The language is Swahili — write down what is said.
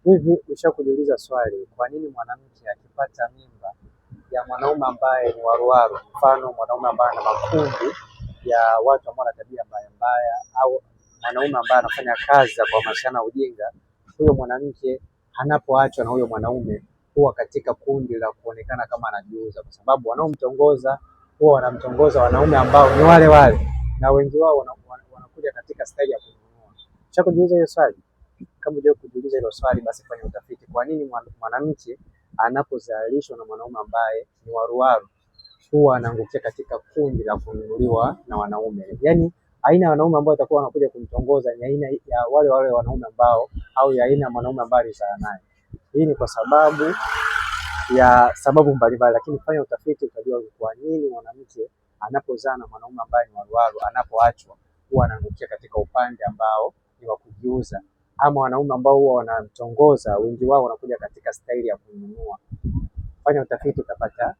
Hivi ushakujiuliza swali, kwa nini mwanamke akipata mimba ya mwanaume ambaye ni waruwaru, mfano mwanaume ambaye ana makundi ya watu ambao wana tabia mbaya mbaya, au mwanaume ambaye anafanya kazi za kuhamasishana ujinga, huyo mwanamke anapoachwa na huyo mwanaume huwa katika kundi la kuonekana kama anajiuza, kwa sababu wanaomtongoza huwa wanamtongoza wanaume ambao ni wale wale, na wengi wao wanakuja katika staili ya kununua. Ushakujiuliza hiyo swali? Kama hujawahi kujiuliza hilo swali, basi fanya utafiti. Kwa nini mwanamke anapozalishwa na mwanaume ambaye ni waruwaru huwa anaangukia katika kundi la kununuliwa na wanaume? Yaani aina ya wanaume ambao watakuwa wanakuja kumtongoza ni aina ya wale wale wanaume ambao, au ya aina ya mwanaume ambaye alizaa naye. Hii ni kwa sababu mbalimbali, lakini fanya utafiti utajua kwa nini mwanamke anapozaa na mwanaume ambaye ni waruwaru, anapoachwa huwa anaangukia katika upande ambao ni wa kujiuza, ama wanaume ambao huwa wanamtongoza wengi wao wanakuja katika staili ya kununua. Fanya utafiti utapata.